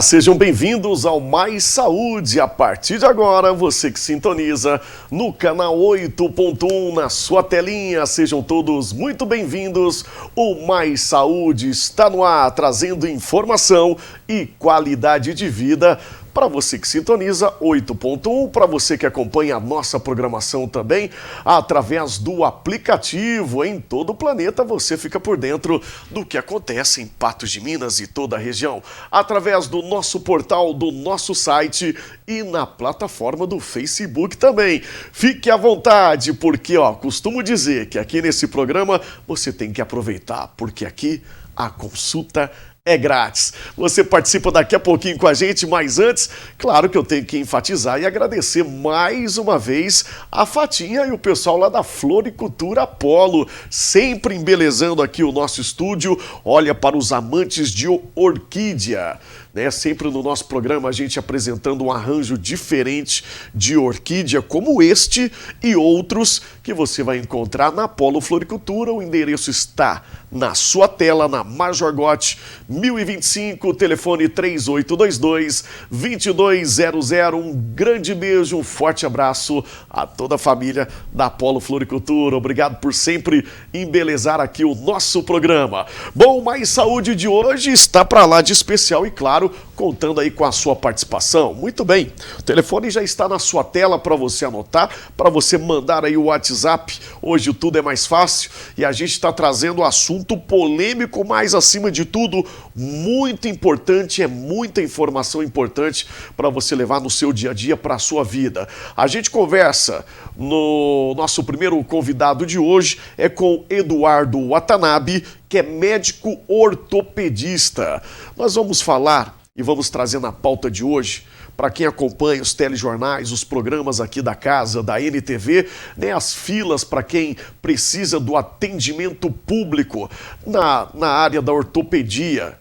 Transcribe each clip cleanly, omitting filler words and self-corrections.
Sejam bem-vindos ao Mais Saúde. A partir de agora, você que sintoniza no canal 8.1 na sua telinha, sejam todos muito bem-vindos. O Mais Saúde está no ar, trazendo informação e qualidade de vida para você que sintoniza 8.1, para você que acompanha a nossa programação também através do aplicativo. Em todo o planeta você fica por dentro do que acontece em Patos de Minas e toda a região, através do nosso portal, do nosso site e na plataforma do Facebook também. Fique à vontade, porque costumo dizer que aqui nesse programa você tem que aproveitar, porque aqui a consulta é grátis. Você participa daqui a pouquinho com a gente, mas antes, claro que eu tenho que enfatizar e agradecer mais uma vez a Fatinha e o pessoal lá da Floricultura Apollo, sempre embelezando aqui o nosso estúdio. Olha, para os amantes de orquídea, né? Sempre no nosso programa a gente apresentando um arranjo diferente de orquídea, como este e outros que você vai encontrar na Apollo Floricultura. O endereço está na sua tela, na Major Gotti 1025, telefone 3822-2200. Um grande beijo, um forte abraço a toda a família da Apollo Floricultura. Obrigado por sempre embelezar aqui o nosso programa. Bom, Mais Saúde de hoje está para lá de especial e, claro, contando aí com a sua participação. Muito bem, o telefone já está na sua tela para você anotar, para você mandar aí o WhatsApp. Hoje tudo é mais fácil e a gente está trazendo assunto polêmico, mas acima de tudo, muito importante, é muita informação importante para você levar no seu dia a dia, para a sua vida. A gente conversa, no nosso primeiro convidado de hoje é com Eduardo Watanabe, que é médico ortopedista. Nós vamos falar e vamos trazer na pauta de hoje, para quem acompanha os telejornais, os programas aqui da casa, da NTV, né, as filas para quem precisa do atendimento público na área da ortopedia.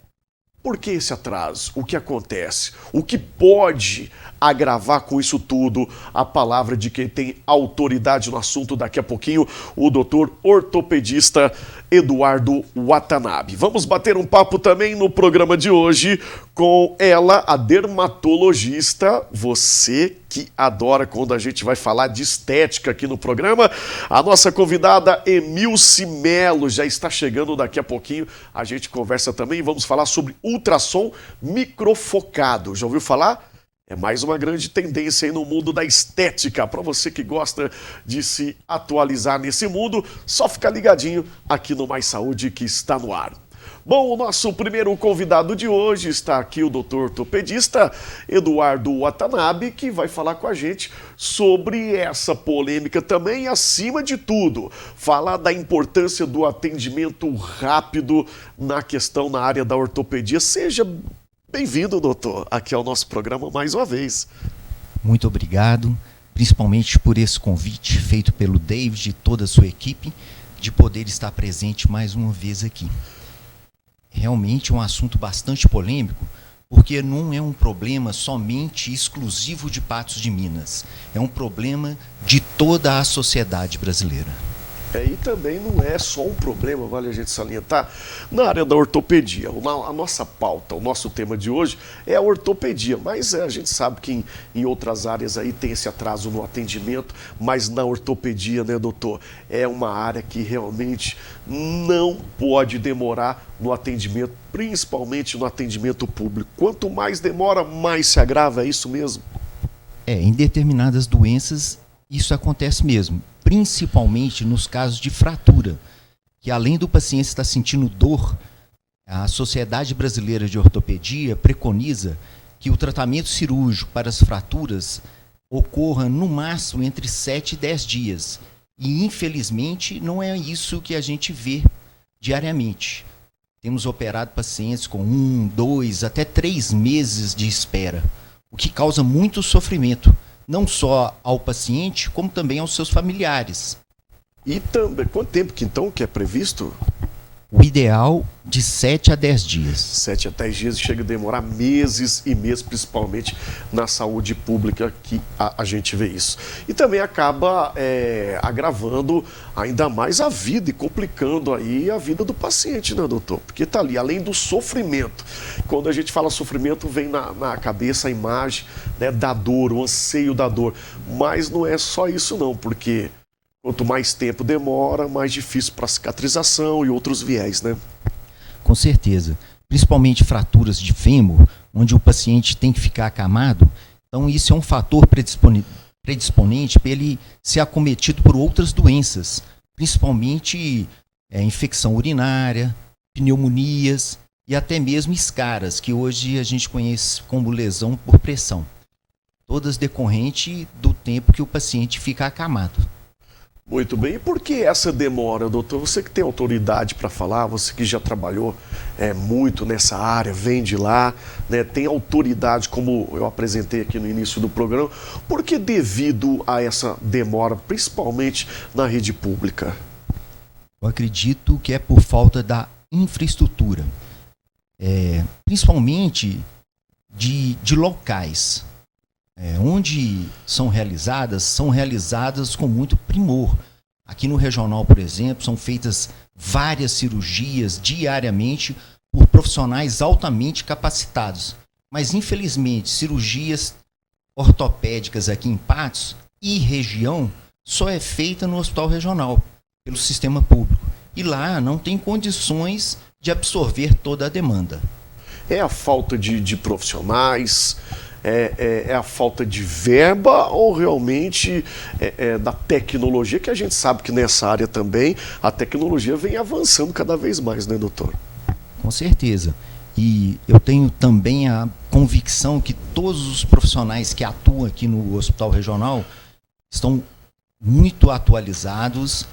Por que esse atraso? O que acontece? O que pode agravar com isso tudo? A palavra de quem tem autoridade no assunto daqui a pouquinho, o doutor ortopedista Eduardo Watanabe. Vamos bater um papo também no programa de hoje com ela, a dermatologista, você que adora quando a gente vai falar de estética aqui no programa. A nossa convidada Emilce Melo já está chegando daqui a pouquinho. A gente conversa também, vamos falar sobre ultrassom microfocado. Já ouviu falar? É mais uma grande tendência aí no mundo da estética. Para você que gosta de se atualizar nesse mundo, só fica ligadinho aqui no Mais Saúde que está no ar. Bom, o nosso primeiro convidado de hoje está aqui, o doutor ortopedista Eduardo Watanabe, que vai falar com a gente sobre essa polêmica também e, acima de tudo, falar da importância do atendimento rápido na área da ortopedia. Seja bem-vindo, doutor, aqui ao nosso programa mais uma vez. Muito obrigado, principalmente por esse convite feito pelo David e toda a sua equipe, de poder estar presente mais uma vez aqui. Realmente é um assunto bastante polêmico, porque não é um problema somente exclusivo de Patos de Minas, é um problema de toda a sociedade brasileira. E também não é só um problema, vale a gente salientar, na área da ortopedia. A nossa pauta, o nosso tema de hoje é a ortopedia, mas a gente sabe que em outras áreas aí tem esse atraso no atendimento, mas na ortopedia, né, doutor, é uma área que realmente não pode demorar no atendimento, principalmente no atendimento público. Quanto mais demora, mais se agrava, é isso mesmo? Em determinadas doenças isso acontece mesmo, principalmente nos casos de fratura, que além do paciente estar sentindo dor, a Sociedade Brasileira de Ortopedia preconiza que o tratamento cirúrgico para as fraturas ocorra no máximo entre 7 e 10 dias. E infelizmente não é isso que a gente vê diariamente. Temos operado pacientes com 1, 2, até 3 meses de espera, o que causa muito sofrimento, não só ao paciente, como também aos seus familiares. E também, quanto tempo que é previsto? O ideal de 7 a 10 dias. 7 a 10 dias chega a demorar meses e meses, principalmente na saúde pública, que a gente vê isso. E também acaba agravando ainda mais a vida e complicando aí a vida do paciente, né, doutor? Porque tá ali, além do sofrimento. Quando a gente fala sofrimento, vem na cabeça a imagem, né, da dor, o anseio da dor. Mas não é só isso não, porque quanto mais tempo demora, mais difícil para cicatrização e outros viés, né? Com certeza. Principalmente fraturas de fêmur, onde o paciente tem que ficar acamado. Então, isso é um fator predisponente para ele ser acometido por outras doenças, principalmente infecção urinária, pneumonias e até mesmo escaras, que hoje a gente conhece como lesão por pressão. Todas decorrentes do tempo que o paciente fica acamado. Muito bem. E por que essa demora, doutor? Você que tem autoridade para falar, você que já trabalhou muito nessa área, vem de lá, né, tem autoridade, como eu apresentei aqui no início do programa. Por que devido a essa demora, principalmente na rede pública? Eu acredito que é por falta da infraestrutura, principalmente de locais. Onde são realizadas com muito primor. Aqui no regional, por exemplo, são feitas várias cirurgias diariamente por profissionais altamente capacitados. Mas, infelizmente, cirurgias ortopédicas aqui em Patos e região só é feita no hospital regional, pelo sistema público. E lá não tem condições de absorver toda a demanda. É a falta de profissionais? É a falta de verba ou realmente da tecnologia, que a gente sabe que nessa área também a tecnologia vem avançando cada vez mais, né, doutor? Com certeza. E eu tenho também a convicção que todos os profissionais que atuam aqui no Hospital Regional estão muito atualizados,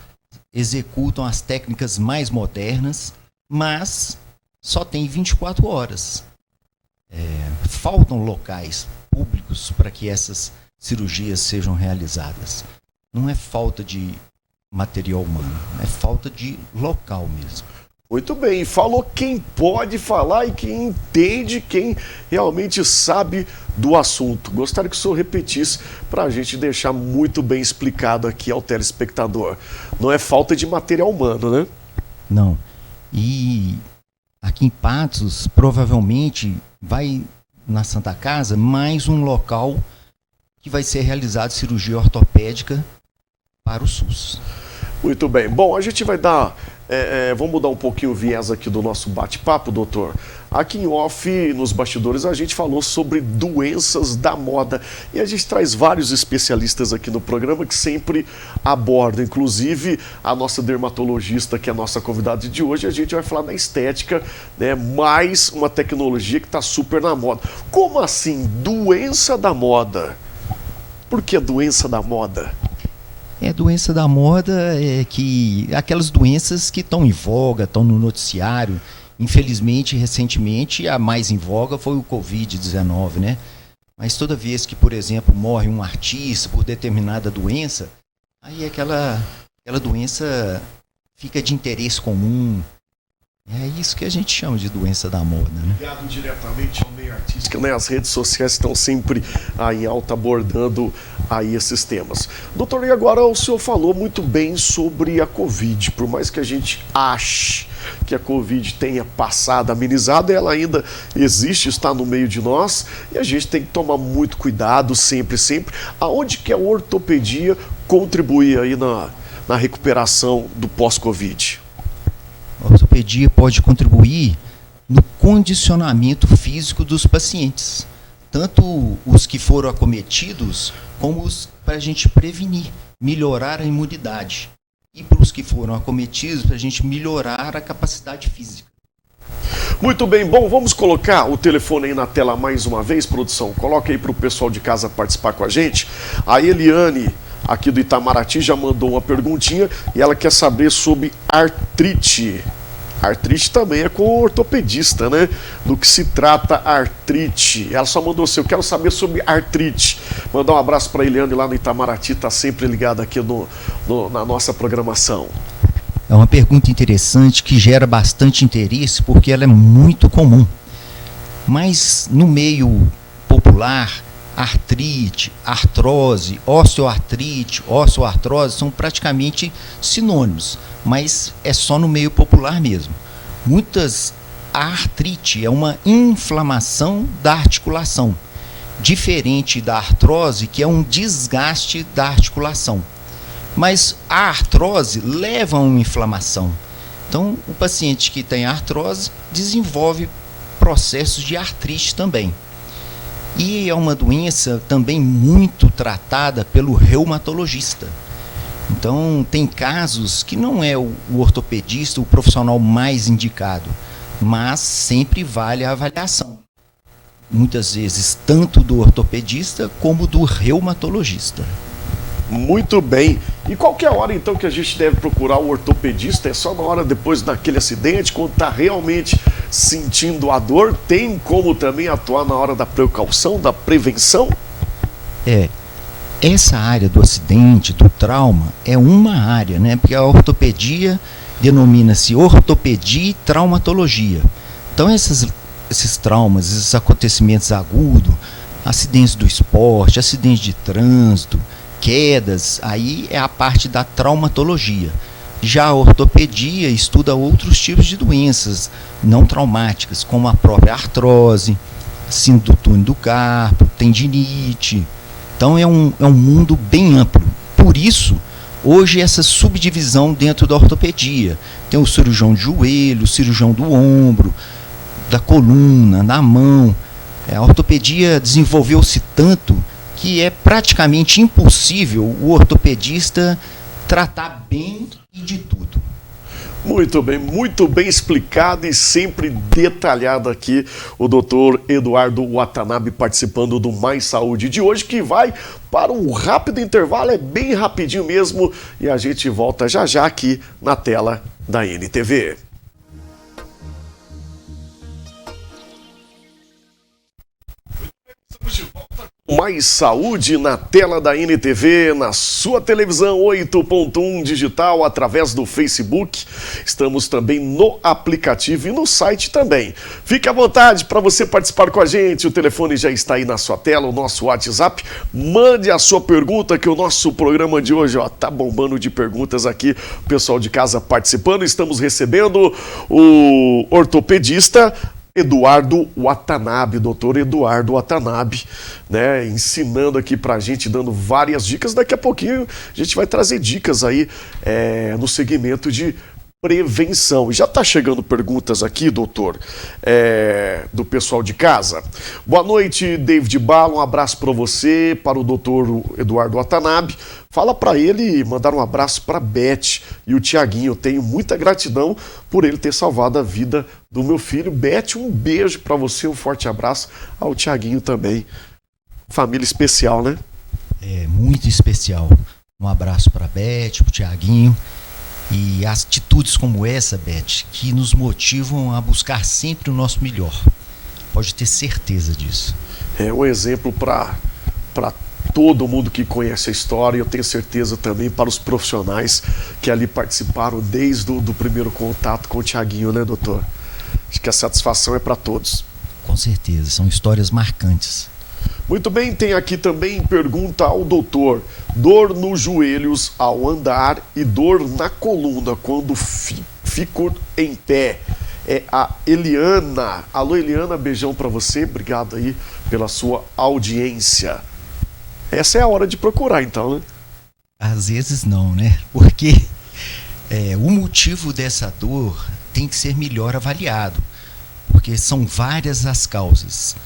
executam as técnicas mais modernas, mas só tem 24 horas. Faltam locais públicos para que essas cirurgias sejam realizadas. Não é falta de material humano, é falta de local mesmo. Muito bem, falou quem pode falar e quem entende, quem realmente sabe do assunto. Gostaria que o senhor repetisse para a gente deixar muito bem explicado aqui ao telespectador. Não é falta de material humano, né? Não. E aqui em Patos, provavelmente vai na Santa Casa mais um local que vai ser realizado cirurgia ortopédica para o SUS. Muito bem. Bom, a gente vai dar... vamos mudar um pouquinho o viés aqui do nosso bate-papo, doutor. Aqui em off, nos bastidores, a gente falou sobre doenças da moda. E a gente traz vários especialistas aqui no programa que sempre abordam. Inclusive, a nossa dermatologista, que é a nossa convidada de hoje, a gente vai falar da estética, né? Mais uma tecnologia que está super na moda. Como assim? Doença da moda? Por que doença da moda? Doença da moda que aquelas doenças que estão em voga, estão no noticiário. Infelizmente, recentemente, a mais em voga foi o Covid-19, né? Mas toda vez que, por exemplo, morre um artista por determinada doença, aí aquela doença fica de interesse comum. É isso que a gente chama de doença da moda, né? Ligado diretamente ao meio artístico, né? As redes sociais estão sempre aí em alta abordando aí esses temas. Doutor, e agora o senhor falou muito bem sobre a Covid. Por mais que a gente ache que a Covid tenha passado, amenizado, ela ainda existe, está no meio de nós e a gente tem que tomar muito cuidado sempre. Aonde que a ortopedia contribui aí na recuperação do pós-Covid? A ortopedia pode contribuir no condicionamento físico dos pacientes, tanto os que foram acometidos, como os para a gente prevenir, melhorar a imunidade, e para os que foram acometidos, para a gente melhorar a capacidade física. Muito bem, bom, vamos colocar o telefone aí na tela mais uma vez, produção. Coloca aí para o pessoal de casa participar com a gente. A Eliane, aqui do Itamaraty, já mandou uma perguntinha e ela quer saber sobre artrite. Artrite também é com o ortopedista, né? Do que se trata a artrite. Ela só mandou assim, eu quero saber sobre artrite. Mandar um abraço para a Eliane lá no Itamaraty, tá sempre ligada aqui na nossa programação. É uma pergunta interessante que gera bastante interesse porque ela é muito comum. Mas no meio popular, artrite, artrose, osteoartrite, osteoartrose são praticamente sinônimos, mas é só no meio popular mesmo. A artrite é uma inflamação da articulação, diferente da artrose, que é um desgaste da articulação. Mas a artrose leva a uma inflamação. Então, o paciente que tem artrose desenvolve processos de artrite também. E é uma doença também muito tratada pelo reumatologista. Então, tem casos que não é o ortopedista o profissional mais indicado, mas sempre vale a avaliação. Muitas vezes, tanto do ortopedista como do reumatologista. Muito bem. E qual que é a hora então que a gente deve procurar o ortopedista? É só na hora depois daquele acidente, quando está realmente sentindo a dor? Tem como também atuar na hora da precaução, da prevenção? Essa área do acidente, do trauma, é uma área, né? Porque a ortopedia denomina-se ortopedia e traumatologia. Então esses traumas, esses acontecimentos agudos, acidentes do esporte, acidentes de trânsito, quedas, aí é a parte da traumatologia. Já a ortopedia estuda outros tipos de doenças não traumáticas, como a própria artrose, síndrome do túnel do carpo, tendinite. Então é um mundo bem amplo. Por isso, hoje essa subdivisão dentro da ortopedia. Tem o cirurgião de joelho, o cirurgião do ombro, da coluna, da mão. A ortopedia desenvolveu-se tanto que é praticamente impossível o ortopedista tratar bem e de tudo. Muito bem explicado e sempre detalhado aqui o doutor Eduardo Watanabe participando do Mais Saúde de hoje, que vai para um rápido intervalo, é bem rapidinho mesmo, e a gente volta já já aqui na tela da NTV. Mais Saúde na tela da NTV, na sua televisão 8.1 digital, através do Facebook. Estamos também no aplicativo e no site também. Fique à vontade para você participar com a gente. O telefone já está aí na sua tela, o nosso WhatsApp. Mande a sua pergunta, que o nosso programa de hoje tá bombando de perguntas aqui. O pessoal de casa participando. Estamos recebendo o ortopedista Eduardo Watanabe, doutor Eduardo Watanabe, né, ensinando aqui pra gente, dando várias dicas. Daqui a pouquinho a gente vai trazer dicas aí no segmento de prevenção. E já tá chegando perguntas aqui, doutor, do pessoal de casa. Boa noite, David Bala, um abraço para você, para o doutor Eduardo Watanabe. Fala para ele mandar um abraço para Beth e o Tiaguinho. Eu tenho muita gratidão por ele ter salvado a vida do meu filho. Beth, um beijo para você, um forte abraço ao Tiaguinho também. Família especial, né? É muito especial. Um abraço para Beth, para o Tiaguinho. E atitudes como essa, Beth, que nos motivam a buscar sempre o nosso melhor. Pode ter certeza disso. É um exemplo para todo mundo que conhece a história, e eu tenho certeza também para os profissionais que ali participaram desde o primeiro contato com o Tiaguinho, né, doutor? Acho que a satisfação é para todos. Com certeza, são histórias marcantes. Muito bem, tem aqui também pergunta ao doutor: dor nos joelhos ao andar e dor na coluna quando fico em pé. É a Eliana. Alô, Eliana, beijão para você, obrigado aí pela sua audiência. Essa é a hora de procurar, então, né? Às vezes não, né? Porque o motivo dessa dor tem que ser melhor avaliado, porque são várias as causas.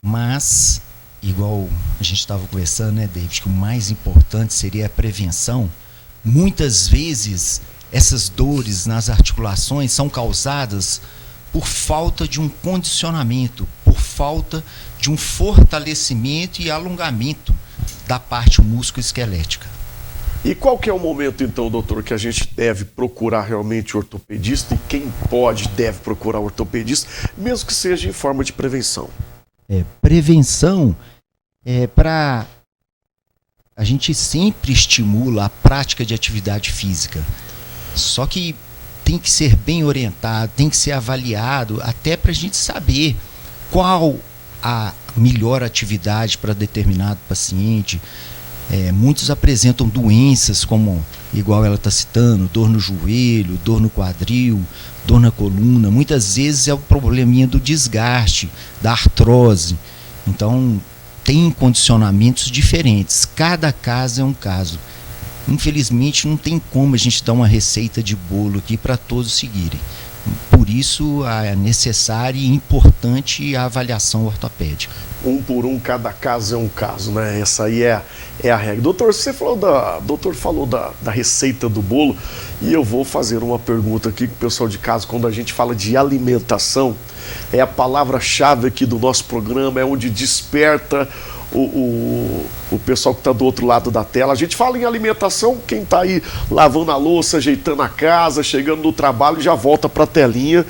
Mas, igual a gente estava conversando, né, David, que o mais importante seria a prevenção. Muitas vezes essas dores nas articulações são causadas por falta de um condicionamento, por falta de um fortalecimento e alongamento da parte músculo-esquelética. E qual que é o momento, então, doutor, que a gente deve procurar realmente o ortopedista, e quem deve procurar o ortopedista, mesmo que seja em forma de prevenção? Prevenção para... A gente sempre estimula a prática de atividade física. Só que tem que ser bem orientado, tem que ser avaliado, até para a gente saber qual a melhor atividade para determinado paciente. Muitos apresentam doenças como, igual ela está citando, dor no joelho, dor no quadril, dor na coluna. Muitas vezes é o probleminha do desgaste, da artrose. Então, tem condicionamentos diferentes. Cada caso é um caso. Infelizmente, não tem como a gente dar uma receita de bolo aqui para todos seguirem. Por isso, é necessária e importante a avaliação ortopédica. Um por um, cada caso é um caso, né? Essa aí é a regra. Doutor, você falou da receita do bolo, e eu vou fazer uma pergunta aqui com o pessoal de casa. Quando a gente fala de alimentação, é a palavra-chave aqui do nosso programa, é onde desperta o pessoal que está do outro lado da tela. A gente fala em alimentação, quem está aí lavando a louça, ajeitando a casa, chegando no trabalho, já volta para a telinha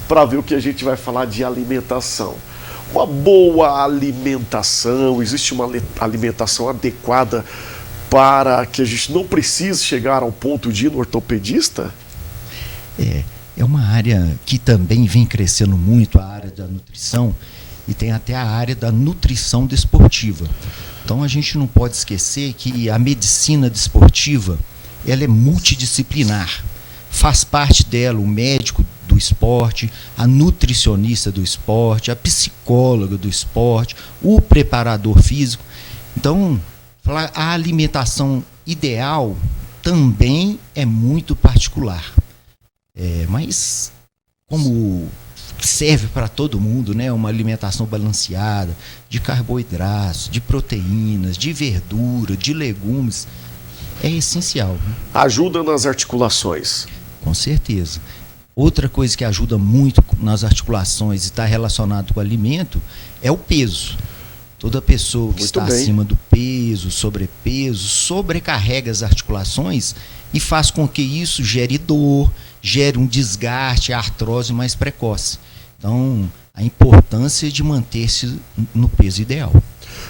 para ver o que a gente vai falar de alimentação. Uma boa alimentação, existe uma alimentação adequada para que a gente não precise chegar ao ponto de ir no ortopedista? É uma área que também vem crescendo muito, a área da nutrição, e tem até a área da nutrição desportiva. Então a gente não pode esquecer que a medicina desportiva, ela é multidisciplinar. Faz parte dela o médico do esporte, a nutricionista do esporte, a psicóloga do esporte, o preparador físico. Então, a alimentação ideal também é muito particular. Mas como serve para todo mundo, né? Uma alimentação balanceada, de carboidratos, de proteínas, de verdura, de legumes, é essencial. Né? Ajuda nas articulações. Com certeza. Outra coisa que ajuda muito nas articulações e está relacionado com o alimento é o peso. Toda pessoa que está acima do peso, sobrepeso, sobrecarrega as articulações e faz com que isso gere dor, gere um desgaste, a artrose mais precoce. Então, a importância de manter-se no peso ideal.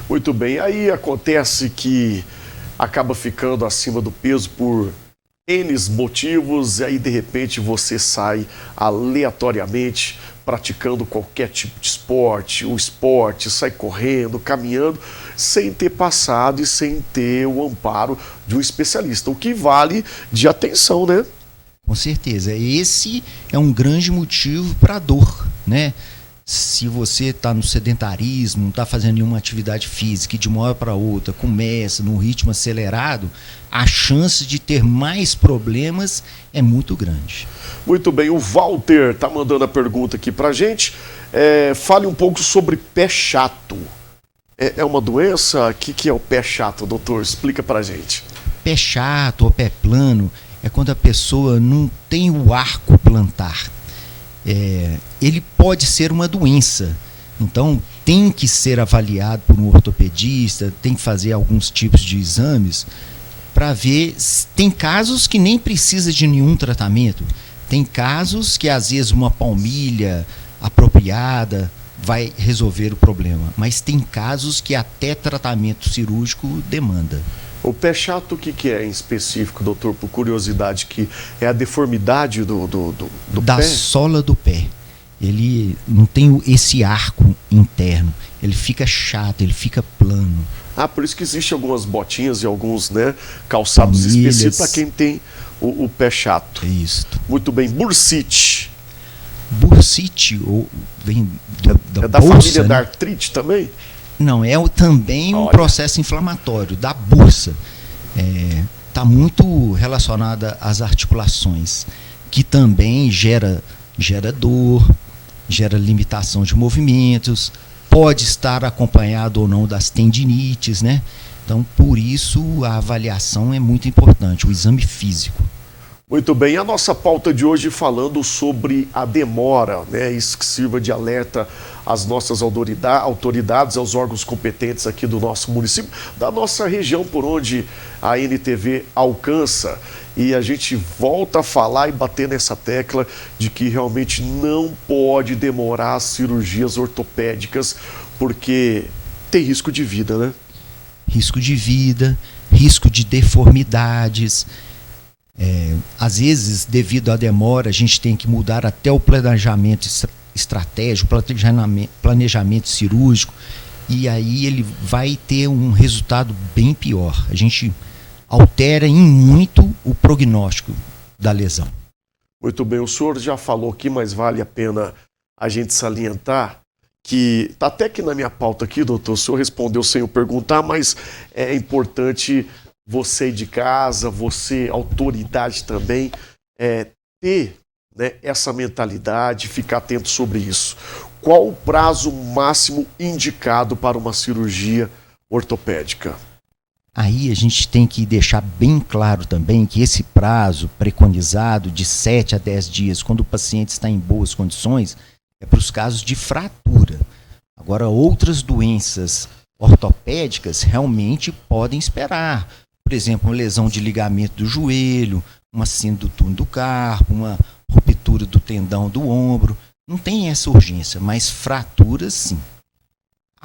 Muito bem. Aí acontece que acaba ficando acima do peso por N motivos, e aí de repente você sai aleatoriamente praticando qualquer tipo de esporte, sai correndo, caminhando, sem ter passado e sem ter o amparo de um especialista, o que vale de atenção, né? Com certeza. Esse é um grande motivo para a dor, né? Se você está no sedentarismo, não está fazendo nenhuma atividade física e de uma hora para outra começa num ritmo acelerado, a chance de ter mais problemas é muito grande. Muito bem, o Walter está mandando a pergunta aqui para a gente. Fale um pouco sobre pé chato. É uma doença? O que é o pé chato, doutor? Explica para a gente. Pé chato ou pé plano é quando a pessoa não tem o arco plantar. Ele pode ser uma doença, então tem que ser avaliado por um ortopedista, tem que fazer alguns tipos de exames para ver. Tem casos que nem precisa de nenhum tratamento, tem casos que às vezes uma palmilha apropriada vai resolver o problema, mas tem casos que até tratamento cirúrgico demanda. O pé chato, o que é em específico, doutor, por curiosidade, que é a deformidade do da pé? Da sola do pé. Ele não tem esse arco interno, ele fica chato, ele fica plano. Por isso que existem algumas botinhas e alguns, né, calçados específicos para quem tem o pé chato. É isso. Muito bem. Bursite. Bursite, vem da bolsa, família, né? da artrite também? Não, é também um processo inflamatório da bursa. Está muito relacionada às articulações, que também gera dor, gera limitação de movimentos, pode estar acompanhado ou não das tendinites, né? Então, por isso, a avaliação é muito importante, o exame físico. Muito bem, a nossa pauta de hoje falando sobre a demora, né? Isso que sirva de alerta às nossas autoridades, aos órgãos competentes aqui do nosso município, da nossa região por onde a NTV alcança. E a gente volta a falar e bater nessa tecla de que realmente não pode demorar as cirurgias ortopédicas, porque tem risco de vida, né? Risco de vida, risco de deformidades. Às vezes, devido à demora, a gente tem que mudar até o planejamento estratégico, planejamento cirúrgico, e aí ele vai ter um resultado bem pior. A gente altera em muito o prognóstico da lesão. Muito bem, o senhor já falou aqui, mas vale a pena a gente salientar que, tá até aqui na minha pauta aqui, doutor, o senhor respondeu sem eu perguntar, mas é importante você aí de casa, você, autoridade também, ter, né, essa mentalidade, ficar atento sobre isso. Qual o prazo máximo indicado para uma cirurgia ortopédica? Aí a gente tem que deixar bem claro também que esse prazo preconizado de 7 a 10 dias, quando o paciente está em boas condições, é para os casos de fratura. Agora, outras doenças ortopédicas realmente podem esperar. Por exemplo, uma lesão de ligamento do joelho, uma síndrome do túnel do carpo, uma ruptura do tendão do ombro. Não tem essa urgência, mas fraturas sim.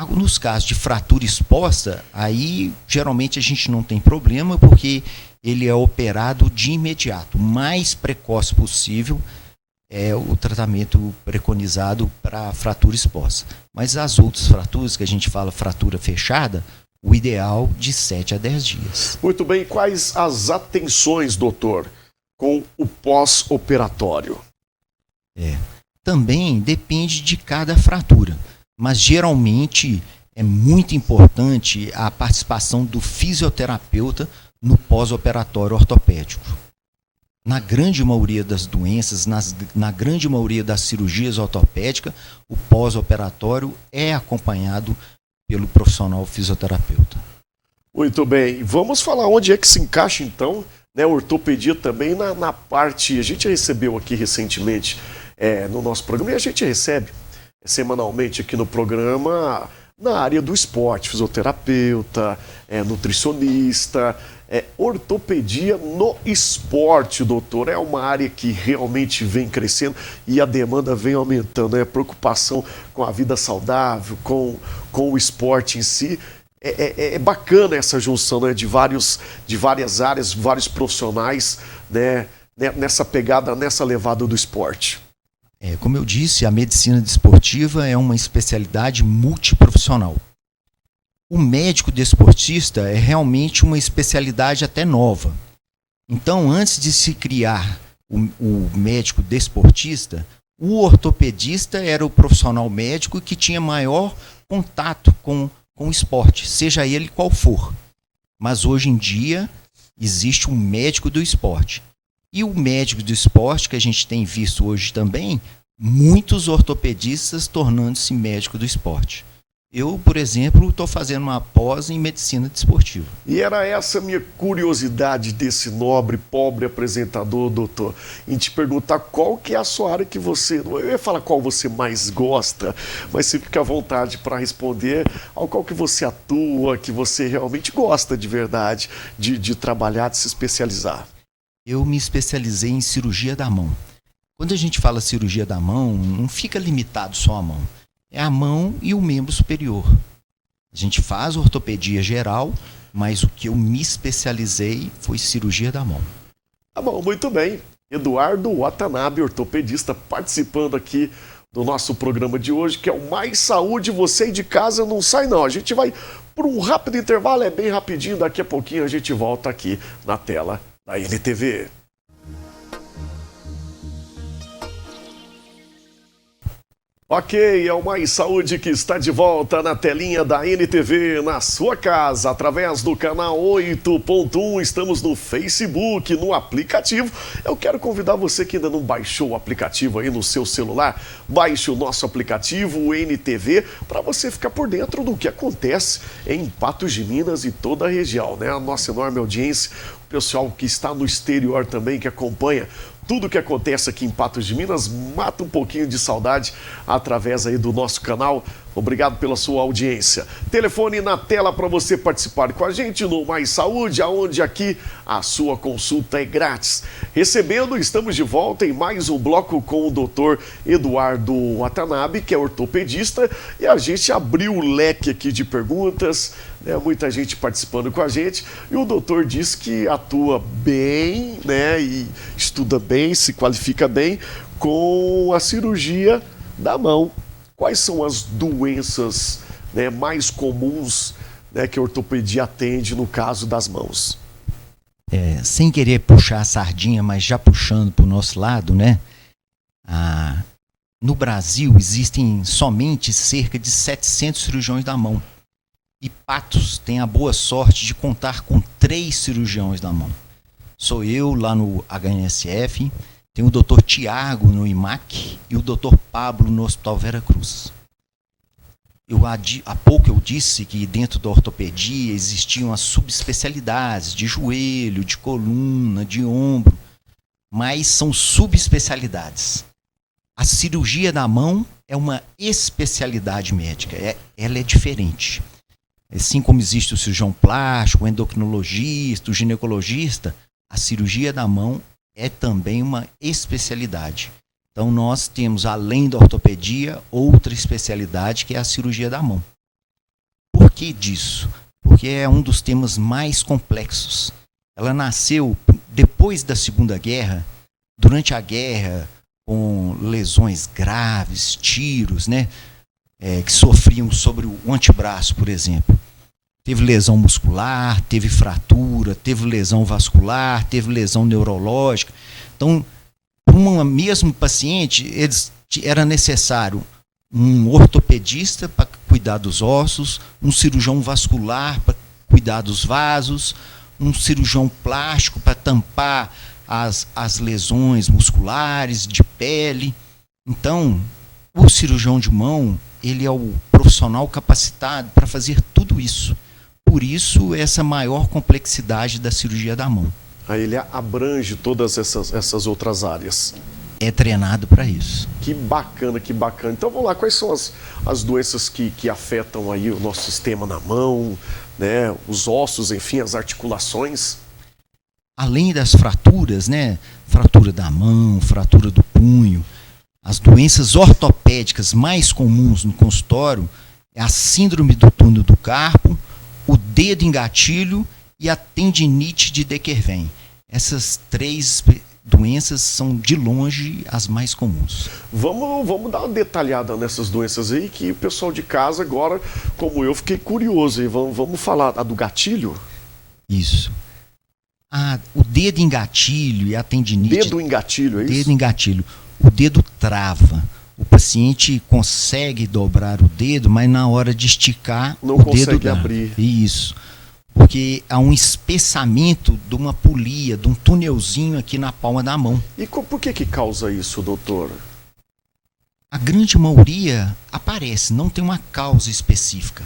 Nos casos de fratura exposta, aí geralmente a gente não tem problema porque ele é operado de imediato. O mais precoce possível é o tratamento preconizado para fratura exposta. Mas as outras fraturas, que a gente fala fratura fechada, o ideal de 7 a 10 dias. Muito bem, quais as atenções, doutor, com o pós-operatório? Também depende de cada fratura. Mas geralmente é muito importante a participação do fisioterapeuta no pós-operatório ortopédico. Na grande maioria das doenças, na grande maioria das cirurgias ortopédicas, o pós-operatório é acompanhado pelo profissional fisioterapeuta. Muito bem, vamos falar onde é que se encaixa então, né, a ortopedia também na parte, a gente recebeu aqui recentemente no nosso programa, e a gente recebe semanalmente aqui no programa, na área do esporte, fisioterapeuta, nutricionista, ortopedia no esporte, doutor. É uma área que realmente vem crescendo e a demanda vem aumentando, né? A preocupação com a vida saudável, com o esporte em si. É bacana essa junção, né, de várias áreas, vários profissionais, né, nessa pegada, nessa levada do esporte. Como eu disse, a medicina desportiva é uma especialidade multiprofissional. O médico desportista é realmente uma especialidade até nova. Então, antes de se criar o médico desportista, o ortopedista era o profissional médico que tinha maior contato com o esporte, seja ele qual for. Mas hoje em dia existe um médico do esporte. E o médico do esporte, que a gente tem visto hoje também, muitos ortopedistas tornando-se médico do esporte. Eu, por exemplo, estou fazendo uma pós em medicina desportiva. E era essa a minha curiosidade desse nobre, pobre apresentador, doutor, em te perguntar qual que é a sua área que você... Eu ia falar qual você mais gosta, mas você fica à vontade para responder ao qual que você atua, que você realmente gosta de verdade, de trabalhar, de se especializar. Eu me especializei em cirurgia da mão. Quando a gente fala cirurgia da mão, não fica limitado só à mão. É a mão e o membro superior. A gente faz ortopedia geral, mas o que eu me especializei foi cirurgia da mão. Tá bom, muito bem. Eduardo Watanabe, ortopedista, participando aqui do nosso programa de hoje, que é o Mais Saúde. Você aí de casa não sai não. A gente vai por um rápido intervalo, é bem rapidinho. Daqui a pouquinho a gente volta aqui na tela da NTV. Ok, é o Mais Saúde que está de volta na telinha da NTV, na sua casa, através do canal 8.1. Estamos no Facebook, no aplicativo. Eu quero convidar você que ainda não baixou o aplicativo aí no seu celular, baixe o nosso aplicativo, o NTV, para você ficar por dentro do que acontece em Patos de Minas e toda a região, né? A nossa enorme audiência, o pessoal que está no exterior também, que acompanha tudo que acontece aqui em Patos de Minas, mata um pouquinho de saudade através aí do nosso canal. Obrigado pela sua audiência. Telefone na tela para você participar com a gente no Mais Saúde, aonde aqui a sua consulta é grátis. Recebendo, estamos de volta em mais um bloco com o Dr. Eduardo Watanabe, que é ortopedista, e a gente abriu o leque aqui de perguntas, né? Muita gente participando com a gente. E o doutor diz que atua bem, né? E estuda bem, se qualifica bem com a cirurgia da mão. Quais são as doenças, né, mais comuns, né, que a ortopedia atende no caso das mãos? Sem querer puxar a sardinha, mas já puxando para o nosso lado, né? No Brasil existem somente cerca de 700 cirurgiões da mão. E Patos tem a boa sorte de contar com 3 cirurgiões da mão. Sou eu lá no HNSF, tem o Dr. Tiago no IMAC e o Dr. Pablo no Hospital Vera Cruz. Há pouco eu disse que dentro da ortopedia existiam as subespecialidades de joelho, de coluna, de ombro, mas são subespecialidades. A cirurgia da mão é uma especialidade médica, ela é diferente. Assim como existe o cirurgião plástico, o endocrinologista, o ginecologista, a cirurgia da mão é também uma especialidade. Então nós temos, além da ortopedia, outra especialidade que é a cirurgia da mão. Por que disso? Porque é um dos temas mais complexos. Ela nasceu depois da Segunda Guerra, durante a guerra, com lesões graves, tiros, né, que sofriam sobre o antebraço, por exemplo. Teve lesão muscular, teve fratura, teve lesão vascular, teve lesão neurológica. Então, para um mesmo paciente, era necessário um ortopedista para cuidar dos ossos, um cirurgião vascular para cuidar dos vasos, um cirurgião plástico para tampar as lesões musculares, de pele. Então, o cirurgião de mão, ele é o profissional capacitado para fazer tudo isso. Por isso, essa maior complexidade da cirurgia da mão. Aí ele abrange todas essas outras áreas. É treinado para isso. Que bacana, que bacana. Então vamos lá, quais são as doenças que afetam aí o nosso sistema na mão, né? Os ossos, enfim, as articulações? Além das fraturas, né? Fratura da mão, fratura do punho, as doenças ortopédicas mais comuns no consultório é a síndrome do túnel do carpo, o dedo em gatilho e a tendinite de De Quervain. Essas 3 doenças são, de longe, as mais comuns. Vamos dar uma detalhada nessas doenças aí, que o pessoal de casa agora, como eu, fiquei curioso. E vamos falar a do gatilho? Isso. O dedo em gatilho e a tendinite... Dedo em gatilho, é isso? Dedo em gatilho. O dedo trava. O paciente consegue dobrar o dedo, mas na hora de esticar, não o consegue dedo abrir. Isso. Porque há um espessamento de uma polia, de um tunelzinho aqui na palma da mão. E por que causa isso, doutor? A grande maioria aparece, não tem uma causa específica.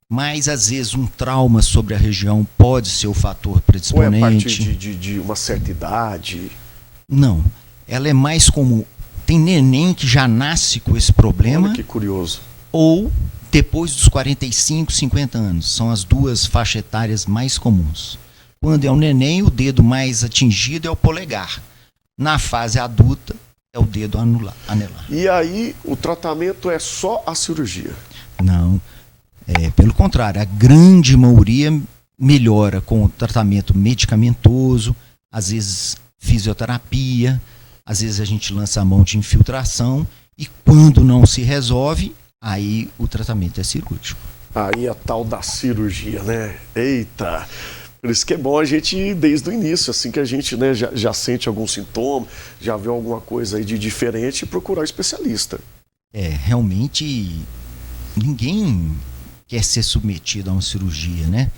Mas, às vezes, um trauma sobre a região pode ser o fator predisponente. Ou é a partir de uma certa idade? Não. Ela é mais comum. Tem neném que já nasce com esse problema. Olha que curioso. Ou depois dos 45, 50 anos. São as 2 faixas etárias mais comuns. Quando é um neném, o dedo mais atingido é o polegar. Na fase adulta, é o dedo anelar. E aí, o tratamento é só a cirurgia? Não. Pelo contrário, a grande maioria melhora com o tratamento medicamentoso, às vezes fisioterapia, às vezes a gente lança a mão de infiltração e quando não se resolve, aí o tratamento é cirúrgico. Aí a tal da cirurgia, né? Eita! Por isso que é bom a gente, desde o início, assim que a gente, né, já sente algum sintoma, já vê alguma coisa aí de diferente, procurar um especialista. Realmente ninguém quer ser submetido a uma cirurgia, né?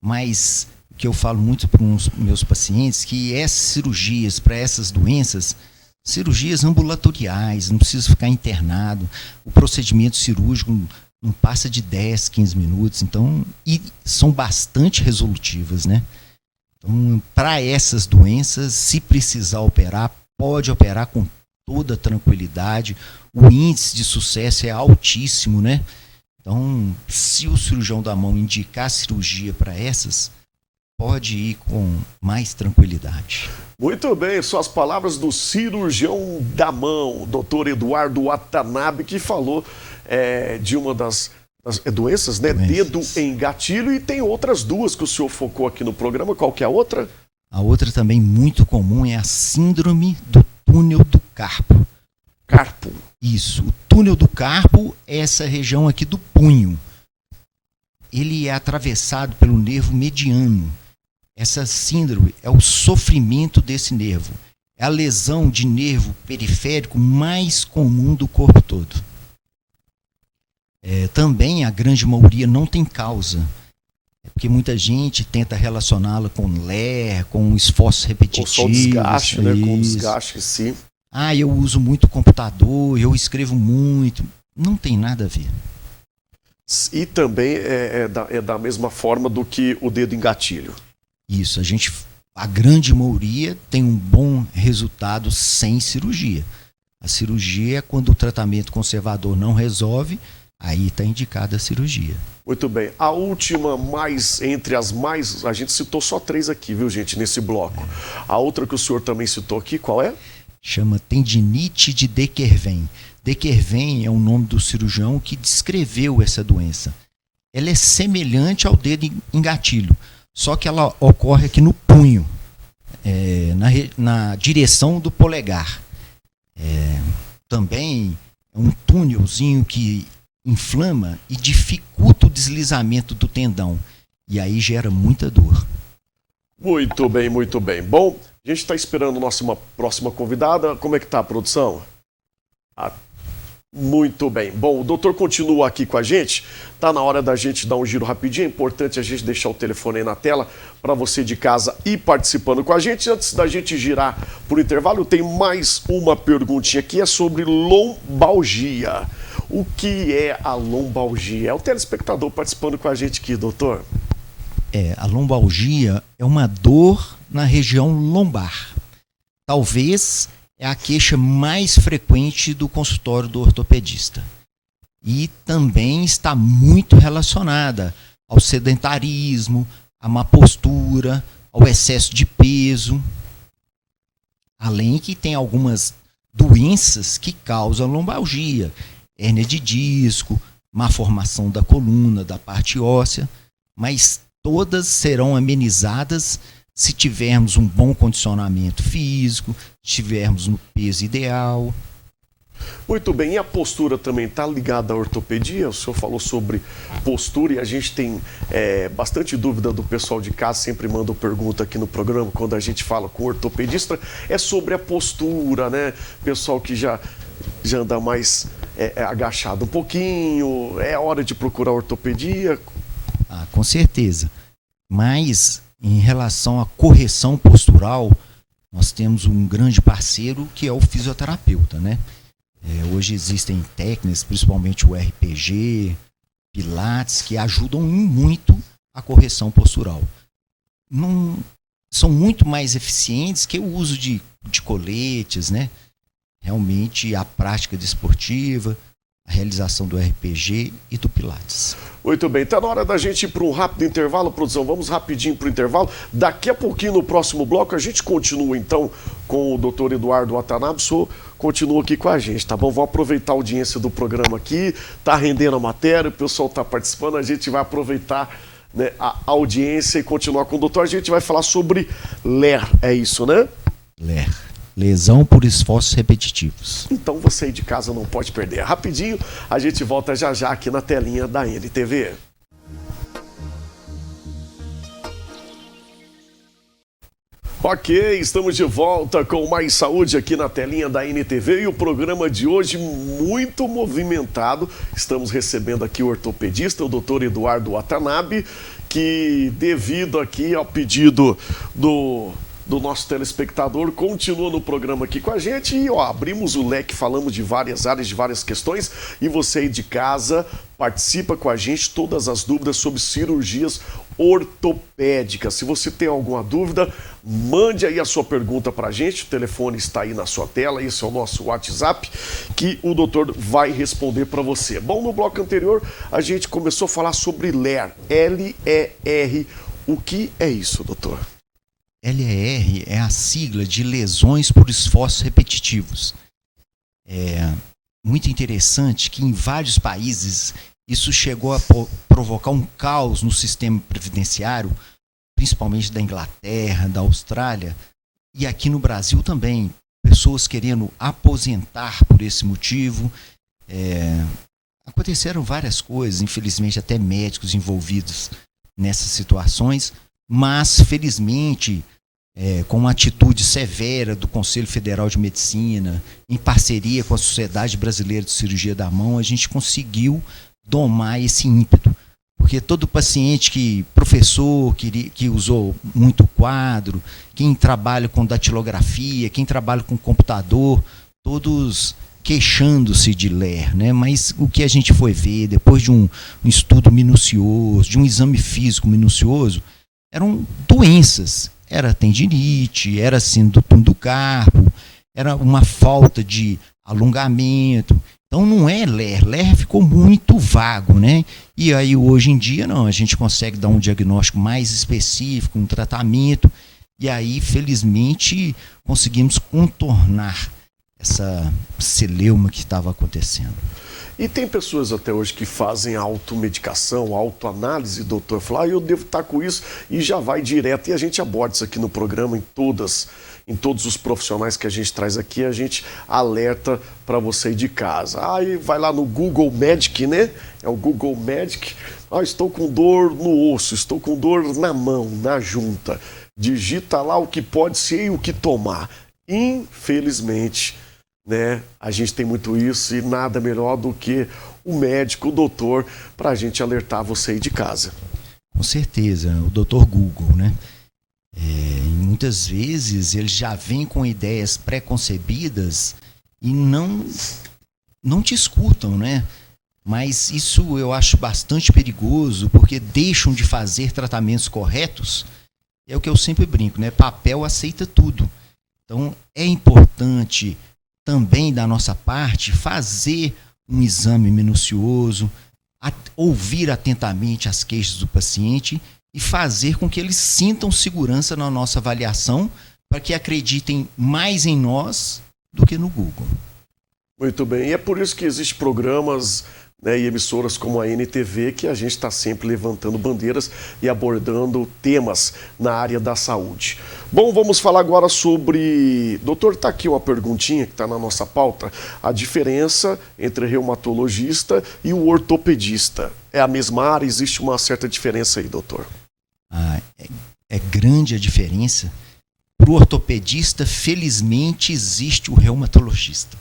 Mas o que eu falo muito para os meus pacientes, que essas cirurgias para essas doenças, cirurgias ambulatoriais, não precisa ficar internado, o procedimento cirúrgico não passa de 10, 15 minutos, então, e são bastante resolutivas, né? Então, para essas doenças, se precisar operar, pode operar com toda tranquilidade, o índice de sucesso é altíssimo, né? Então, se o cirurgião da mão indicar cirurgia para essas, pode ir com mais tranquilidade. Muito bem, são as palavras do cirurgião da mão, Dr. Eduardo Watanabe, que falou de uma das Doenças, né? Dedo em gatilho, e tem outras duas que o senhor focou aqui no programa. Qual que é a outra? A outra também muito comum é a síndrome do túnel do carpo. Carpo. Isso. O túnel do carpo é essa região aqui do punho. Ele é atravessado pelo nervo mediano. Essa síndrome é o sofrimento desse nervo. É a lesão de nervo periférico mais comum do corpo todo. Também a grande maioria não tem causa. Porque muita gente tenta relacioná-la com LER, com esforços repetitivos. Com desgaste, né? Com desgaste, sim. Eu uso muito computador, eu escrevo muito. Não tem nada a ver. E também é da mesma forma do que o dedo em gatilho. Isso, a grande maioria tem um bom resultado sem cirurgia. A cirurgia é quando o tratamento conservador não resolve, aí está indicada a cirurgia. Muito bem. A última, entre as mais... A gente citou só 3 aqui, viu, gente, nesse bloco. A outra que o senhor também citou aqui, qual é? Chama tendinite de De Quervain. De Quervain é o nome do cirurgião que descreveu essa doença. Ela é semelhante ao dedo em gatilho, só que ela ocorre aqui no punho, na direção do polegar. Também é um túnelzinho que inflama e dificulta o deslizamento do tendão. E aí gera muita dor. Muito bem, muito bem. Bom, a gente está esperando a nossa próxima convidada. Como é que está a produção? Muito bem. Bom, o doutor continua aqui com a gente. Está na hora da gente dar um giro rapidinho. É importante a gente deixar o telefone aí na tela para você de casa ir participando com a gente. Antes da gente girar para o intervalo, tem mais uma perguntinha aqui, é sobre lombalgia. O que é a lombalgia? É o telespectador participando com a gente aqui, doutor. A lombalgia é uma dor na região lombar. Talvez é a queixa mais frequente do consultório do ortopedista. E também está muito relacionada ao sedentarismo, à má postura, ao excesso de peso. Além que tem algumas doenças que causam lombalgia. Hérnia de disco, má formação da coluna, da parte óssea. Mas todas serão amenizadas se tivermos um bom condicionamento físico, tivermos no peso ideal. Muito bem, e a postura também está ligada à ortopedia? O senhor falou sobre postura e a gente tem bastante dúvida do pessoal de casa, sempre manda pergunta aqui no programa quando a gente fala com o ortopedista, é sobre a postura, né? Pessoal que já anda mais agachado um pouquinho, é hora de procurar ortopedia? Com certeza, mas em relação à correção postural, nós temos um grande parceiro que é o fisioterapeuta, né? Hoje existem técnicas, principalmente o RPG, Pilates, que ajudam muito a correção postural. São muito mais eficientes que o uso de coletes, né? Realmente a prática desportiva, a realização do RPG e do Pilates. Muito bem, está na hora da gente ir para um rápido intervalo, produção. Vamos rapidinho para o intervalo. Daqui a pouquinho, no próximo bloco, a gente continua então com o Dr. Eduardo Watanabe. O senhor continua aqui com a gente, tá bom? Vamos aproveitar a audiência do programa aqui, tá rendendo a matéria, o pessoal está participando, a gente vai aproveitar, né, a audiência e continuar com o doutor. A gente vai falar sobre LER, é isso, né? LER. Lesão por esforços repetitivos. Então você aí de casa não pode perder. Rapidinho, a gente volta já já aqui na telinha da NTV. Ok, estamos de volta com mais saúde aqui na telinha da NTV e o programa de hoje muito movimentado. Estamos recebendo aqui o ortopedista, o Dr. Eduardo Watanabe, que devido aqui ao pedido do nosso telespectador, continua no programa aqui com a gente e abrimos o leque, falamos de várias áreas, de várias questões e você aí de casa participa com a gente, todas as dúvidas sobre cirurgias ortopédicas. Se você tem alguma dúvida, mande aí a sua pergunta pra gente, o telefone está aí na sua tela, esse é o nosso WhatsApp, que o doutor vai responder para você. Bom, no bloco anterior a gente começou a falar sobre LER, L-E-R. O que é isso, doutor? LER é a sigla de lesões por esforços repetitivos. É muito interessante que em vários países Isso chegou a provocar um caos no sistema previdenciário, principalmente da Inglaterra, da Austrália, e aqui no Brasil também. Pessoas querendo aposentar por esse motivo. Aconteceram várias coisas, infelizmente até médicos envolvidos nessas situações, mas felizmente, com uma atitude severa do Conselho Federal de Medicina, em parceria com a Sociedade Brasileira de Cirurgia da Mão, a gente conseguiu domar esse ímpeto. Porque todo paciente professor que usou muito quadro, quem trabalha com datilografia, quem trabalha com computador, todos queixando-se de LER, né? Mas o que a gente foi ver, depois de um estudo minucioso, de um exame físico minucioso, eram doenças. Era tendinite, era síndrome do carpo, era uma falta de alongamento. Então não é LER. LER ficou muito vago, né? E aí hoje em dia não, a gente consegue dar um diagnóstico mais específico, um tratamento, e aí felizmente conseguimos contornar essa celeuma que estava acontecendo. E tem pessoas até hoje que fazem automedicação, autoanálise, doutor. Falar, eu devo estar com isso, e já vai direto. E a gente aborda isso aqui no programa, em todos os profissionais que a gente traz aqui, a gente alerta para você ir de casa. Aí vai lá no Google Medic, né? É o Google Medic. Estou com dor no osso, estou com dor na mão, na junta. Digita lá o que pode ser e o que tomar. Infelizmente, né, a gente tem muito isso, e nada melhor do que o médico, o doutor, para a gente alertar você aí de casa. Com certeza, o doutor Google, né? Muitas vezes ele já vem com ideias pré-concebidas e não te escutam, né? Mas isso eu acho bastante perigoso, porque deixam de fazer tratamentos corretos. É o que eu sempre brinco, né? Papel aceita tudo. Então é importante também da nossa parte fazer um exame minucioso, ouvir atentamente as queixas do paciente e fazer com que eles sintam segurança na nossa avaliação, para que acreditem mais em nós do que no Google. Muito bem, e é por isso que existem programas, né, e emissoras como a NTV, que a gente está sempre levantando bandeiras e abordando temas na área da saúde. Bom, vamos falar agora sobre... Doutor, está aqui uma perguntinha que está na nossa pauta. A diferença entre reumatologista e o ortopedista. É a mesma área? Existe uma certa diferença aí, doutor? É grande a diferença. Para o ortopedista, felizmente, existe o reumatologista.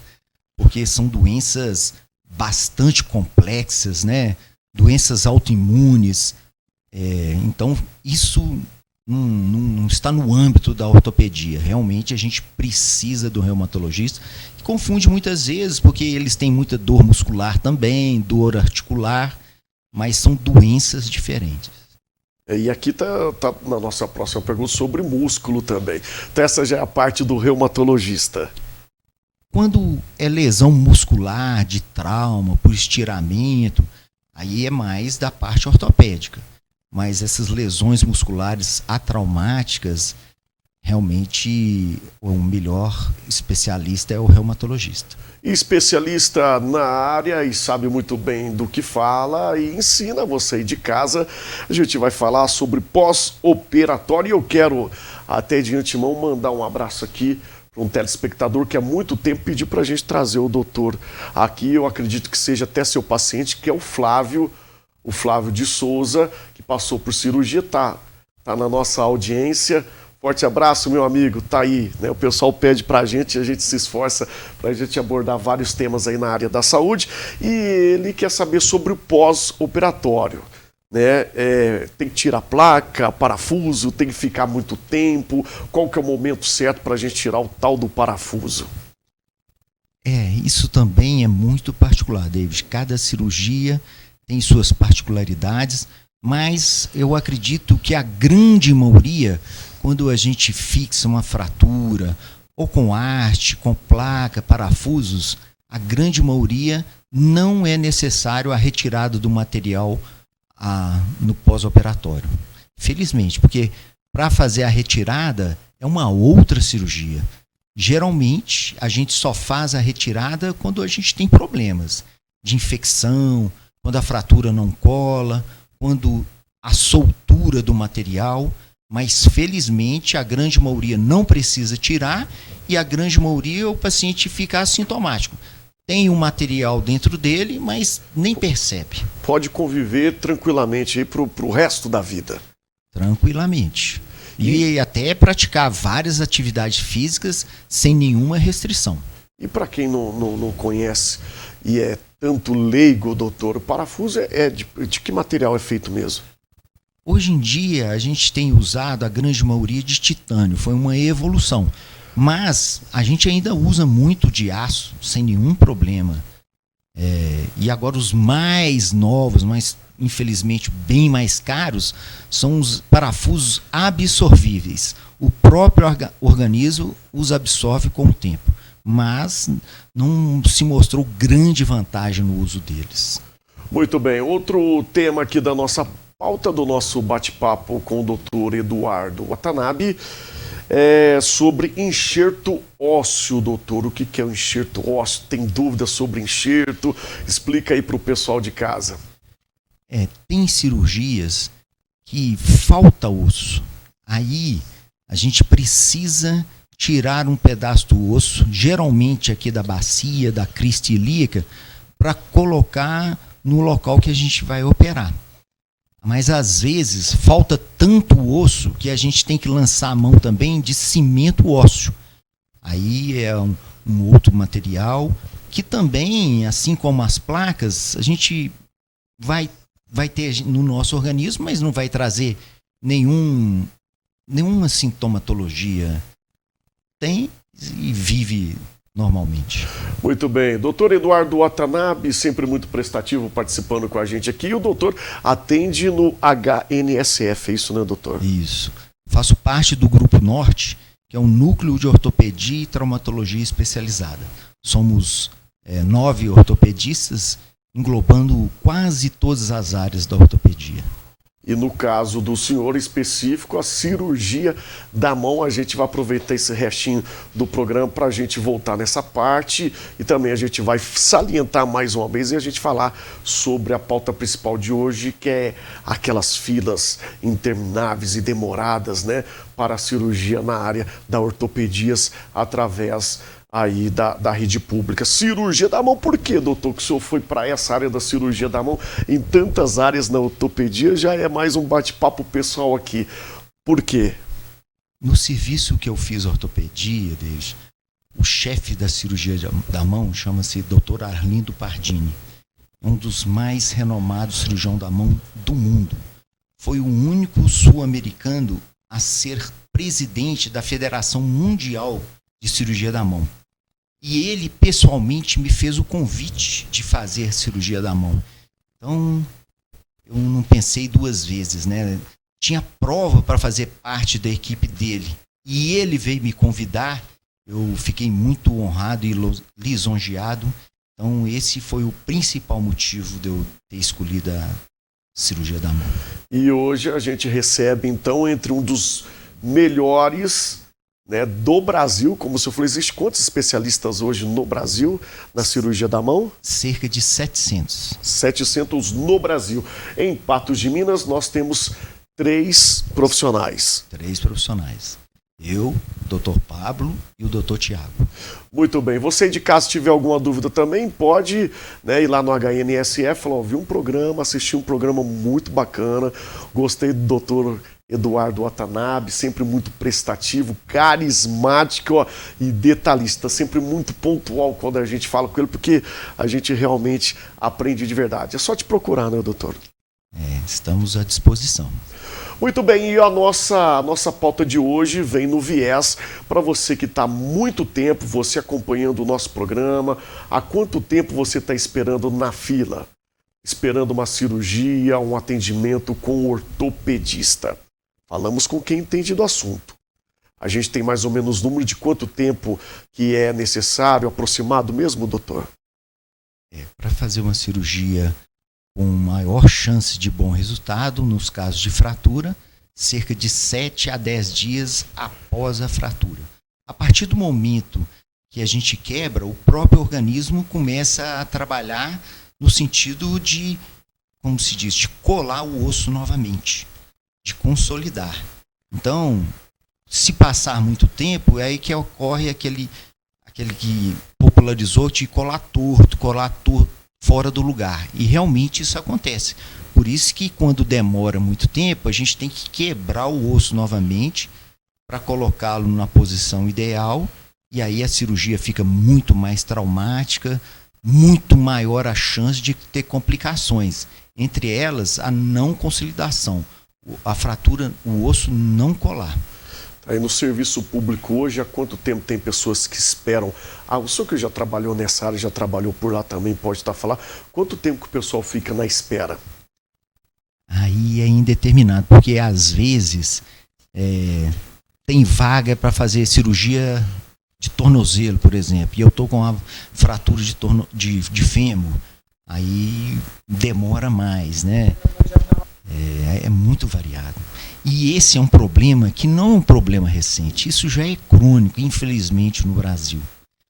Porque são doenças bastante complexas, né? Doenças autoimunes. Então, isso não está no âmbito da ortopedia. Realmente, a gente precisa do reumatologista, que confunde muitas vezes, porque eles têm muita dor muscular também, dor articular, mas são doenças diferentes. E aqui tá na nossa próxima pergunta sobre músculo também. Então, essa já é a parte do reumatologista. Quando é lesão muscular, de trauma, por estiramento, aí é mais da parte ortopédica. Mas essas lesões musculares atraumáticas, realmente o melhor especialista é o reumatologista. Especialista na área e sabe muito bem do que fala e ensina você aí de casa. A gente vai falar sobre pós-operatório, e eu quero até de antemão mandar um abraço aqui para um telespectador que há muito tempo pediu para a gente trazer o doutor aqui. Eu acredito que seja até seu paciente, que é o Flávio de Souza, que passou por cirurgia, tá na nossa audiência. Forte abraço, meu amigo, tá aí, né? O pessoal pede pra gente e a gente se esforça pra gente abordar vários temas aí na área da saúde, e ele quer saber sobre o pós-operatório, né? Tem que tirar placa, parafuso, tem que ficar muito tempo, qual que é o momento certo pra gente tirar o tal do parafuso? Isso também é muito particular, David. Cada cirurgia tem suas particularidades, mas eu acredito que a grande maioria, quando a gente fixa uma fratura, ou com haste, com placa, parafusos, a grande maioria não é necessário a retirada do material no pós-operatório. Felizmente, porque para fazer a retirada é uma outra cirurgia. Geralmente, a gente só faz a retirada quando a gente tem problemas de infecção, quando a fratura não cola, quando a soltura do material, mas felizmente a grande maioria não precisa tirar e a grande maioria o paciente fica assintomático. Tem um material dentro dele, mas nem percebe. Pode conviver tranquilamente aí pro resto da vida. Tranquilamente. E até praticar várias atividades físicas sem nenhuma restrição. E para quem não conhece e é tanto leigo, doutor, o parafuso de que material é feito mesmo? Hoje em dia a gente tem usado a grande maioria de titânio, foi uma evolução. Mas a gente ainda usa muito de aço, sem nenhum problema. E agora os mais novos, mas infelizmente bem mais caros, são os parafusos absorvíveis. O próprio organismo os absorve com o tempo, mas não se mostrou grande vantagem no uso deles. Muito bem, outro tema aqui da nossa pauta, do nosso bate-papo com o doutor Eduardo Watanabe, é sobre enxerto ósseo, doutor. O que é o enxerto ósseo? Tem dúvidas sobre enxerto? Explica aí para o pessoal de casa. Tem cirurgias que falta osso. Aí a gente precisa tirar um pedaço do osso, geralmente aqui da bacia, da crista ilíaca, para colocar no local que a gente vai operar. Mas às vezes falta tanto osso que a gente tem que lançar a mão também de cimento ósseo. Aí é um outro material que também, assim como as placas, a gente vai ter no nosso organismo, mas não vai trazer nenhuma sintomatologia. Tem e vive normalmente. Muito bem. Doutor Eduardo Watanabe, sempre muito prestativo, participando com a gente aqui. E o doutor atende no HNSF, é isso, né, doutor? Isso. Faço parte do Grupo Norte, que é um núcleo de ortopedia e traumatologia especializada. Somos 9 ortopedistas, englobando quase todas as áreas da ortopedia. E no caso do senhor específico, a cirurgia da mão, a gente vai aproveitar esse restinho do programa para a gente voltar nessa parte e também a gente vai salientar mais uma vez e a gente falar sobre a pauta principal de hoje, que é aquelas filas intermináveis e demoradas, né, para a cirurgia na área da ortopedias através aí da rede pública. Cirurgia da mão, por que, doutor, que o senhor foi para essa área da cirurgia da mão? Em tantas áreas na ortopedia já é mais um bate-papo pessoal aqui. Por quê? No serviço que eu fiz ortopedia, David, o chefe da cirurgia da mão chama-se Dr. Arlindo Pardini. É um dos mais renomados cirurgiões da mão do mundo. Foi o único sul-americano a ser presidente da Federação Mundial de Cirurgia da Mão. E ele pessoalmente me fez o convite de fazer cirurgia da mão. Então, eu não pensei duas vezes, né? Tinha prova para fazer parte da equipe dele. E ele veio me convidar. Eu fiquei muito honrado e lisonjeado. Então, esse foi o principal motivo de eu ter escolhido a cirurgia da mão. E hoje a gente recebe, então, entre um dos melhores, né, do Brasil, como o senhor falou, existe quantos especialistas hoje no Brasil na cirurgia da mão? Cerca de 700. 700 no Brasil. Em Patos de Minas nós temos 3 profissionais. 3 profissionais. Eu, o Dr. Pablo e o Dr. Tiago. Muito bem. Você de casa, se tiver alguma dúvida também, pode, né, ir lá no HNSF, falar, vi um programa, assisti um programa muito bacana, gostei do doutor Eduardo Watanabe, sempre muito prestativo, carismático, ó, e detalhista, sempre muito pontual quando a gente fala com ele, porque a gente realmente aprende de verdade. É só te procurar, né, doutor? Estamos à disposição. Muito bem, e a nossa pauta de hoje vem no viés para você que está há muito tempo, você acompanhando o nosso programa, há quanto tempo você está esperando na fila? Esperando uma cirurgia, um atendimento com o ortopedista. Falamos com quem entende do assunto. A gente tem mais ou menos número de quanto tempo que é necessário, aproximado mesmo, doutor? Para fazer uma cirurgia com maior chance de bom resultado, nos casos de fratura, cerca de 7 a 10 dias após a fratura. A partir do momento que a gente quebra, o próprio organismo começa a trabalhar no sentido de como se diz, de colar o osso novamente, de consolidar. Então, se passar muito tempo, é aí que ocorre aquele que popularizou de colar torto fora do lugar. E realmente isso acontece. Por isso que quando demora muito tempo, a gente tem que quebrar o osso novamente para colocá-lo na posição ideal, e aí a cirurgia fica muito mais traumática, muito maior a chance de ter complicações. Entre elas, a não consolidação, a fratura, o osso não colar. Aí no serviço público hoje, há quanto tempo tem pessoas que esperam? O senhor que já trabalhou nessa área, já trabalhou por lá também, pode estar falando. Quanto tempo que o pessoal fica na espera? Aí é indeterminado, porque às vezes tem vaga para fazer cirurgia de tornozelo, por exemplo, e eu estou com uma fratura de fêmur, aí demora mais, né? É muito variado. E esse é um problema que não é um problema recente, isso já é crônico, infelizmente, no Brasil,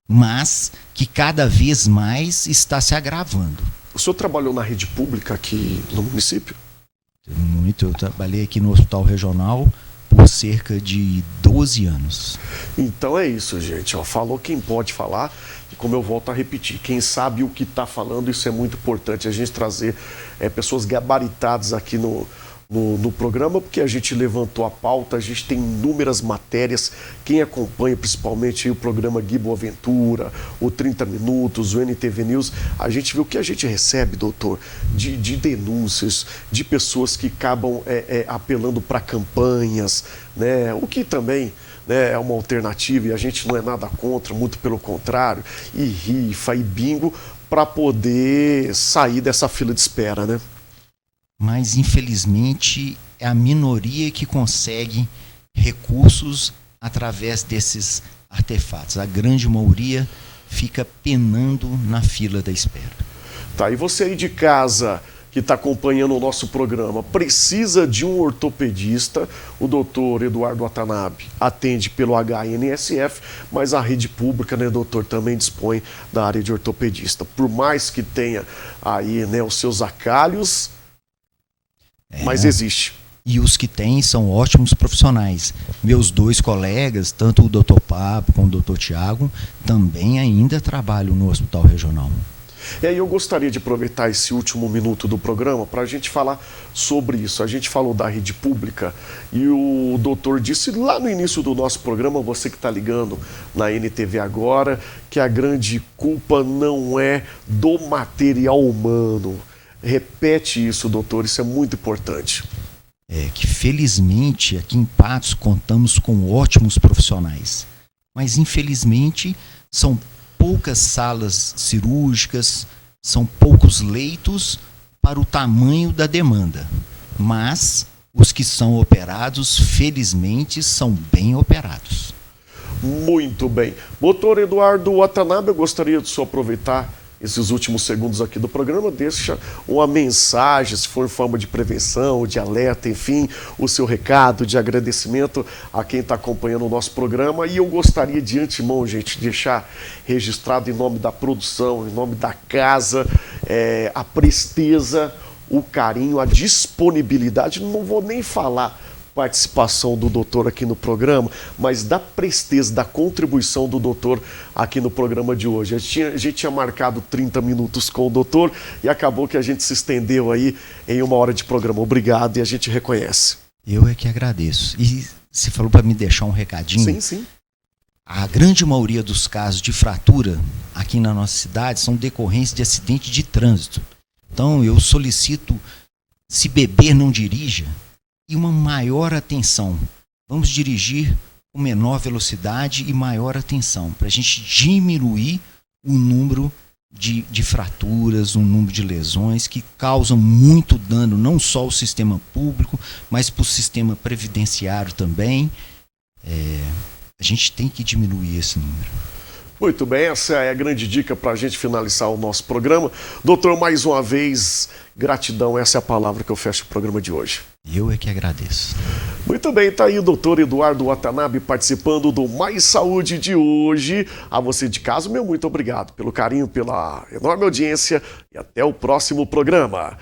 mas que cada vez mais está se agravando. O senhor trabalhou na rede pública aqui no município? Muito, eu trabalhei aqui no Hospital Regional por cerca de 12 anos. Então é isso, gente. Falou quem pode falar, e como eu volto a repetir, quem sabe o que está falando, isso é muito importante, a gente trazer pessoas gabaritadas aqui no programa, porque a gente levantou a pauta, a gente tem inúmeras matérias. Quem acompanha principalmente o programa Gui Boaventura, o 30 Minutos, o NTV News, a gente vê o que a gente recebe, doutor, de denúncias, de pessoas que acabam apelando para campanhas, né? O que também, né, é uma alternativa, e a gente não é nada contra, muito pelo contrário, e rifa e bingo para poder sair dessa fila de espera, né? Mas, infelizmente, é a minoria que consegue recursos através desses artefatos. A grande maioria fica penando na fila da espera. Tá, e você aí de casa que está acompanhando o nosso programa, precisa de um ortopedista, o doutor Eduardo Watanabe atende pelo HNSF, mas a rede pública, né, doutor, também dispõe da área de ortopedista. Por mais que tenha aí, né, os seus acalhos, mas existe. E os que têm são ótimos profissionais. Meus dois colegas, tanto o Dr. Pablo como o Dr. Tiago, também ainda trabalham no Hospital Regional. E aí eu gostaria de aproveitar esse último minuto do programa para a gente falar sobre isso. A gente falou da rede pública e o doutor disse lá no início do nosso programa, você que está ligando na NTV agora, que a grande culpa não é do material humano. Repete isso, doutor, isso é muito importante. Que felizmente aqui em Patos contamos com ótimos profissionais, mas infelizmente são poucas salas cirúrgicas, são poucos leitos para o tamanho da demanda, mas os que são operados, felizmente, são bem operados. Muito bem. Doutor Eduardo Watanabe, eu gostaria de só aproveitar esses últimos segundos aqui do programa, deixa uma mensagem, se for em forma de prevenção, de alerta, enfim, o seu recado de agradecimento a quem está acompanhando o nosso programa. E eu gostaria de antemão, gente, deixar registrado em nome da produção, em nome da casa, a presteza, o carinho, a disponibilidade, não vou nem falar participação do doutor aqui no programa, mas da presteza, da contribuição do doutor aqui no programa de hoje. A gente tinha marcado 30 minutos com o doutor e acabou que a gente se estendeu aí em 1 hora de programa. Obrigado, e a gente reconhece. Eu é que agradeço. E você falou para me deixar um recadinho? Sim, sim. A grande maioria dos casos de fratura aqui na nossa cidade são decorrência de acidente de trânsito. Então eu solicito, se beber, não dirija, e uma maior atenção. Vamos dirigir com menor velocidade e maior atenção, para a gente diminuir o número de fraturas, o número de lesões que causam muito dano, não só ao sistema público, mas para o sistema previdenciário também. A gente tem que diminuir esse número. Muito bem, essa é a grande dica para a gente finalizar o nosso programa. Doutor, mais uma vez, gratidão, essa é a palavra que eu fecho o programa de hoje. Eu é que agradeço. Muito bem, tá aí o doutor Eduardo Watanabe participando do Mais Saúde de hoje. A você de casa, meu muito obrigado pelo carinho, pela enorme audiência e até o próximo programa.